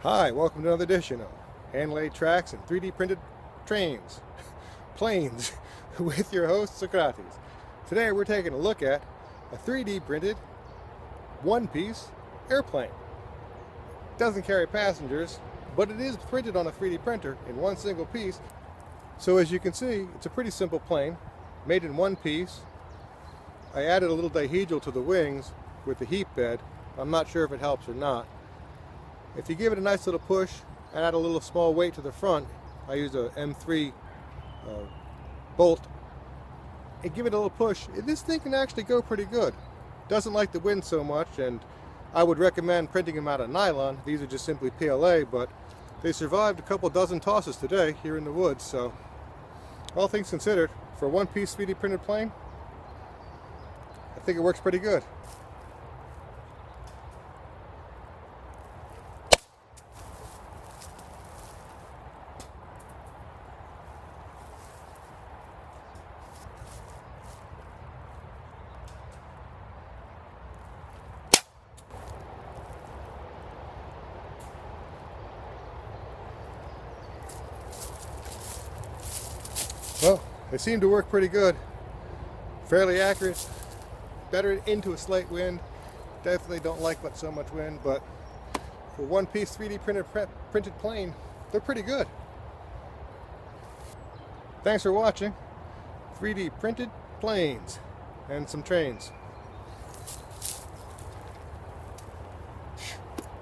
Hi, welcome to another edition of Hand-Laid Tracks and 3D printed trains, planes, with your host Socrates. Today we're taking a look at a 3D printed one-piece airplane. It doesn't carry passengers, but it is printed on a 3D printer in one single piece. So as you can see, it's a pretty simple plane, made in one piece. I added a little dihedral to the wings with the heat bed. I'm not sure if it helps or not. If you give it a nice little push and add a little small weight to the front, I used a M3 bolt, and give it a little push, this thing can actually go pretty good. Doesn't like the wind so much, and I would recommend printing them out of nylon. These are just simply PLA, but they survived a couple dozen tosses today here in the woods, so all things considered, for a one-piece 3D printed plane, I think it works pretty good. Well, they seem to work pretty good. Fairly accurate. Better into a slight wind. Definitely don't like so much wind, but for one piece 3D printed plane, they're pretty good. Thanks for watching 3D printed planes and some trains.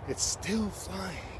It's still flying.